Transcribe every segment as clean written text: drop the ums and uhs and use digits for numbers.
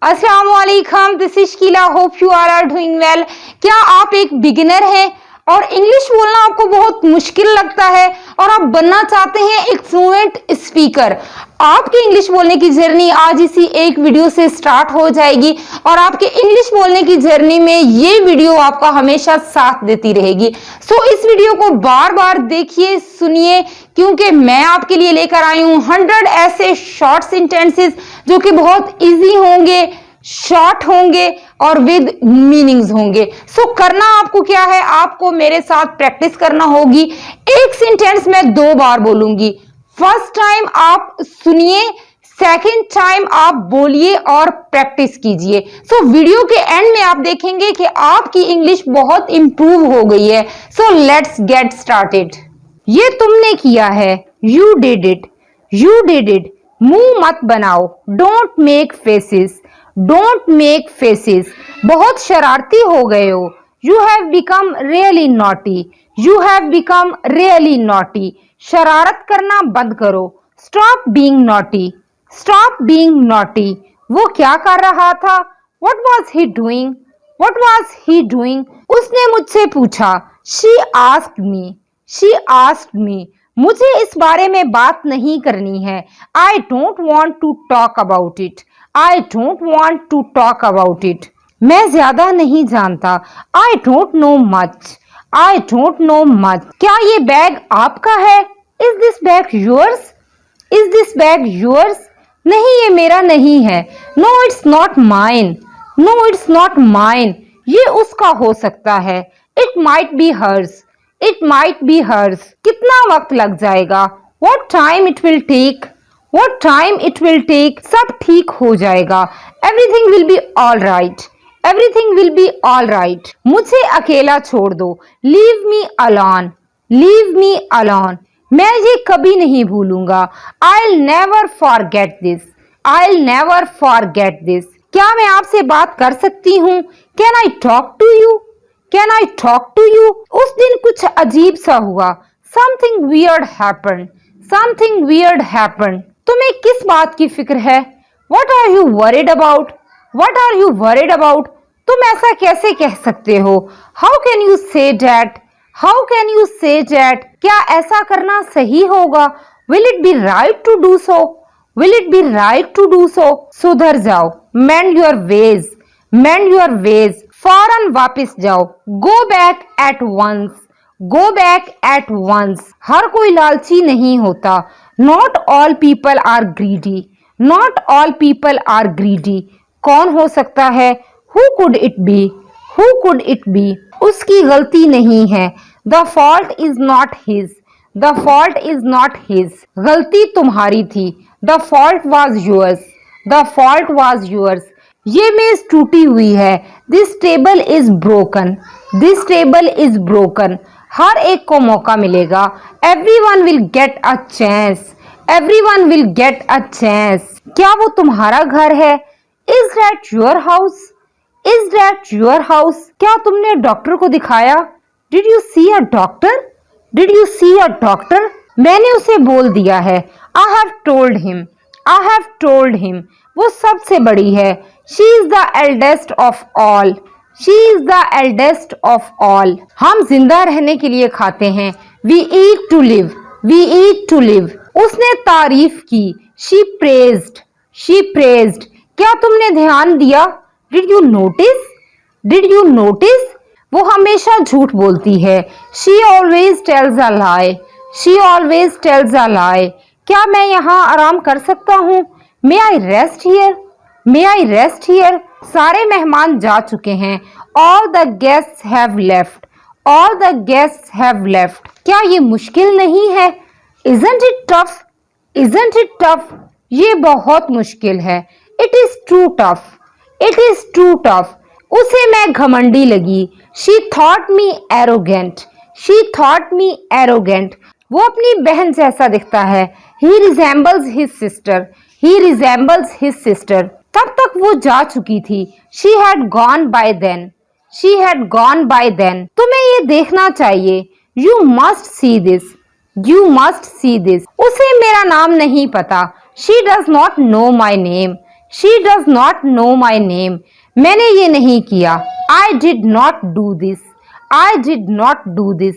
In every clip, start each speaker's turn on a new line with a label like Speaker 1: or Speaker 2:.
Speaker 1: अस्सलाम वालेकुम, this is Sheila, hope you are doing well. क्या आप एक बिगिनर हैं और इंग्लिश बोलना आपको बहुत मुश्किल लगता है और आप बनना चाहते हैं एक फ्लुएंट स्पीकर? आपकी इंग्लिश बोलने की जर्नी आज इसी एक वीडियो से स्टार्ट हो जाएगी और आपके इंग्लिश बोलने की जर्नी में ये वीडियो आपका हमेशा साथ देती रहेगी। सो इस वीडियो को बार बार देखिए, सुनिए, क्योंकि मैं आपके लिए लेकर आई हूं 100 ऐसे शॉर्ट सेंटेंसेस जो कि बहुत इजी होंगे, शॉर्ट होंगे और विद मीनिंग्स होंगे। सो करना आपको क्या है, आपको मेरे साथ प्रैक्टिस करना होगी। एक सेंटेंस मैं 2 बार बोलूंगी। फर्स्ट टाइम आप सुनिए, सेकंड टाइम आप बोलिए और प्रैक्टिस कीजिए। सो वीडियो के एंड में आप देखेंगे कि आपकी इंग्लिश बहुत इंप्रूव हो गई है। So let's get started. ये तुमने किया है, you did it, you did it. मुंह मत बनाओ, don't make faces, don't make faces. बहुत शरारती हो गए हो, you have become really naughty, you have become really naughty. शरारत करना बंद करो, stop being naughty, stop being naughty. वो क्या कर रहा था, what was he doing, what was he doing. उसने मुझसे पूछा, she asked me, she asked me. मुझे इस बारे में बात नहीं करनी है, I don't want to talk about it, I don't want to talk about it. मैं ज्यादा नहीं जानता, I don't know much, I don't know much. क्या ये बैग आपका है, is this bag yours, is this bag yours. नहीं, ये मेरा नहीं है, no it's not mine, no it's not mine. ये उसका हो सकता है, it might be hers, it might be hers. कितना वक्त लग जाएगा, what time it will take, what time it will take. सब ठीक हो जाएगा, everything will be all right, everything will be all right. मुझे अकेला छोड़ दो, leave me alone, leave me alone. मैं ये कभी नहीं भूलूंगा, I never forget this, I never forget this. क्या मैं आपसे बात कर सकती हूँ, can I talk to you, can I talk to you. उस दिन कुछ अजीब सा हुआ, something weird happened, something weird happened. तुम्हें किस बात की फिक्र है, what are you worried about, what are you worried about. तुम ऐसा कैसे कह सकते हो, how can you say that, how can you say that. क्या ऐसा करना सही होगा, will it be right to do so, will it be right to do so. सुधर जाओ, मेंड your ways, mend your ways. फौरन वापस जाओ, go back at once, go back at once. हर कोई लालची नहीं होता, not all people are greedy, not all people are greedy. कौन हो सकता है, who could it be, who could it be. उसकी गलती नहीं है, the fault is not his, the fault is not his. गलती तुम्हारी थी, the fault was yours, the fault was yours. ये मेज टूटी हुई है, this table is broken, this table is broken. हर एक को मौका मिलेगा, everyone will get a chance, everyone will get a chance. क्या वो तुम्हारा घर है, is that your house, is that your house. क्या तुमने डॉक्टर को दिखाया, did you see a doctor, did you see a doctor. मैंने उसे बोल दिया है, I have told him, I have told him. वो सबसे बड़ी है, she is the eldest of all, she is the eldest of all. हम जिंदा रहने के लिए खाते हैं, we eat to live, we eat to live. उसने तारीफ की, शी प्रेज्ड, शी प्रेज्ड। क्या तुमने ध्यान दिया, did you notice, did you notice. वो हमेशा झूठ बोलती है, she always tells a lie, she always tells a lie. क्या मैं यहाँ आराम कर सकता हूँ, may I rest here, may I rest here. सारे मेहमान जा चुके हैं, all the guests have left, all the guests have left. क्या ये मुश्किल नहीं है, isn't it tough, isn't it tough. ये बहुत मुश्किल है, it is too tough, it is too tough. उसे मैं घमंडी लगी, she thought me arrogant, she thought me arrogant. वो अपनी बहन जैसा दिखता है, he resembles his sister, he resembles his sister. तब तक वो जा चुकी थी, she had gone by then, she had gone by then. तुम्हें ये देखना चाहिए, you must see this, you must see this. उसे मेरा नाम नहीं पता, she does not know my name, she does not know my name, मैंने ये नहीं किया। I did not do this, I did not do this,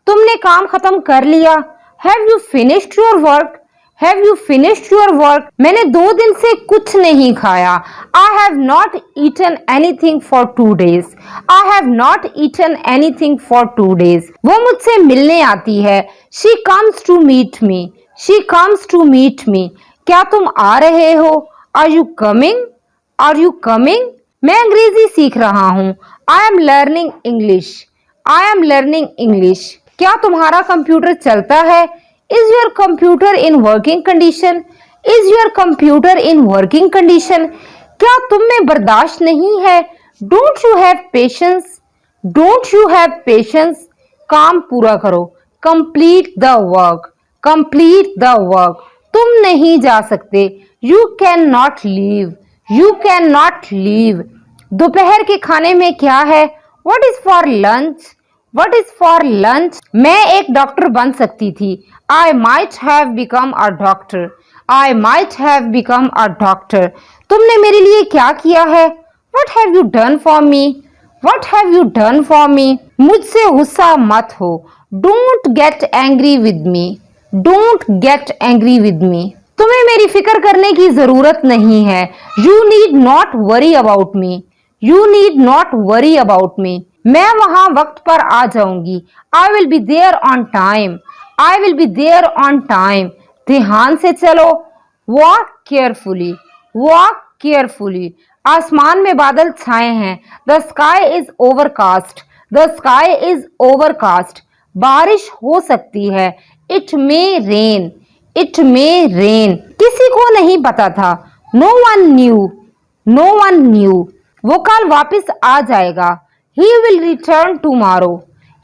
Speaker 1: तुमने काम खत्म कर लिया। Have you finished your work, have you finished your work, मैंने 2 दिन से कुछ नहीं खाया। I have not eaten anything for 2 days, I have not eaten anything for 2 days, वो मुझसे मिलने आती है। She comes to meet me, she comes to meet me, क्या तुम आ रहे हो? Are you coming, are you coming, मैं अंग्रेजी सीख रहा हूँ। I am learning English, I am learning English, क्या तुम्हारा कंप्यूटर चलता है? Is your computer in working condition, is your computer in working condition, क्या तुम में बर्दाश्त नहीं है? Don't you have patience, don't you have patience, काम पूरा करो। Complete the work, complete the work, तुम नहीं जा सकते। You can not leave, you can not leave, दोपहर के खाने में क्या है? What is for lunch, what is for lunch, मैं एक डॉक्टर बन सकती थी। I might have become a doctor, I might have become a doctor, तुमने मेरे लिए क्या किया है? What have you done for me, what have you done for me, मुझसे गुस्सा मत हो। Don't get angry with me, don't get angry with me, तुम्हें मेरी फिक्र करने की जरूरत नहीं है। You need not worry about me, you need not worry about me, मैं वहां वक्त पर आ जाऊंगी। I will be there on time, I will be there on time, ध्यान से चलो। वॉक केयरफुली, वॉक केयरफुली, आसमान में बादल छाए हैं। The sky is overcast, the sky is overcast, बारिश हो सकती है। It may rain, it may rain, किसी को नहीं पता था। No one knew, no one knew, वो कल वापस आ जाएगा। He will return tomorrow,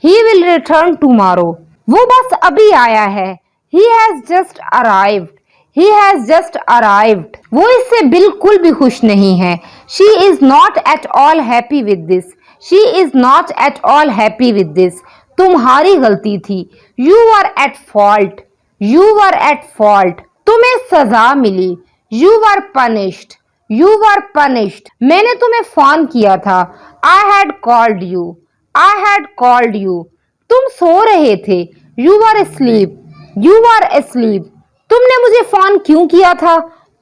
Speaker 1: he will return tomorrow, वो बस अभी आया है। He has just arrived, he has just arrived, वो इससे बिल्कुल भी खुश नहीं है। She is not at all happy with this, she is not at all happy with this, तुम्हारी गलती थी। You are at fault, you are at fault, तुम्हें सजा मिली। You are punished, you are punished, मैंने तुम्हें फोन किया था। I had called you, I had called you, तुम सो रहे थे। You are asleep, you are asleep, तुमने मुझे फोन क्यों किया था?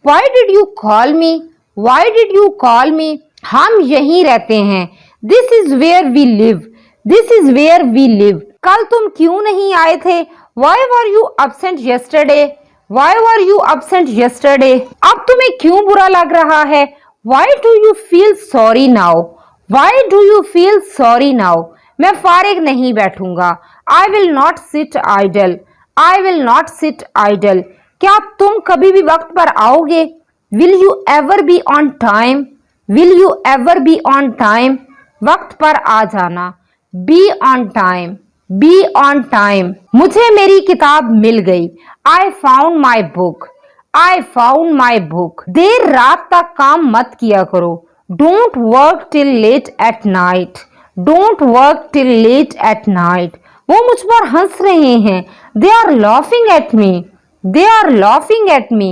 Speaker 1: Why did you call me, why did you call me, हम यहीं रहते हैं। This is where we live, this is where we live, कल तुम क्यों नहीं आए थे? Why were you absent yesterday, why were you absent yesterday, अब तुम्हें क्यों बुरा लग रहा है? Why do you feel sorry now, why do you feel sorry now, मैं फारिग नहीं बैठूंगा। I will not sit idle, I will not sit idle, क्या तुम कभी भी वक्त पर आओगे? Will you ever be on time, will you ever be on time, वक्त पर आ जाना। Be on time, be on time, मुझे मेरी किताब मिल गई। I found my book, I found my book, देर रात तक काम मत किया करो। Don't work till late at night, don't work till late at night, वो मुझ पर हंस रहे हैं। They are laughing at me, they are laughing at me,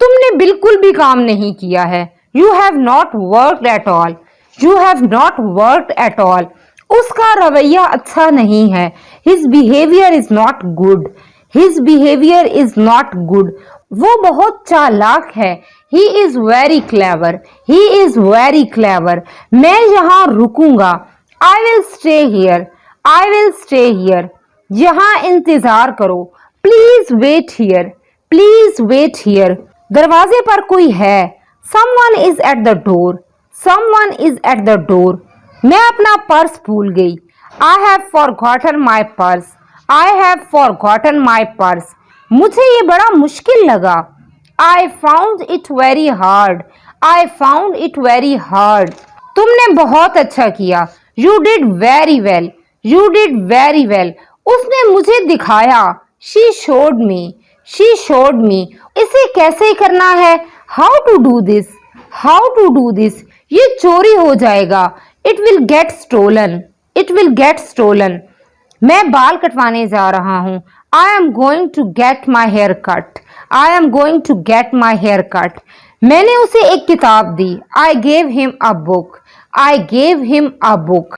Speaker 1: तुमने बिल्कुल भी काम नहीं किया है। You have not worked at all, you have not worked at all, उसका रवैया अच्छा नहीं है। His behavior is not good, his behavior is not good, वो बहुत चालाक है। He is very clever, he is very clever, मैं यहाँ रुकूंगा। I will stay here, I will stay here, यहाँ इंतजार करो। Please wait here, please wait here, दरवाजे पर कोई है। Someone is at the door, someone is at the door, मैं अपना पर्स भूल गई। I have forgotten my purse, I have forgotten my purse, मुझे ये बड़ा मुश्किल लगा। I found it very hard, I found it very hard, तुमने बहुत अच्छा किया। You did very well, you did very well, उसने मुझे दिखाया। She showed me, she showed me, इसे कैसे करना है? How to do this, how to do this, ये चोरी हो जाएगा। It will get stolen, it will get stolen, मैं बाल कटवाने जा रहा हूँ। I am going to get my hair cut, I am going to get my hair cut, मैंने उसे एक किताब दी। I gave him a book. I gave him a book.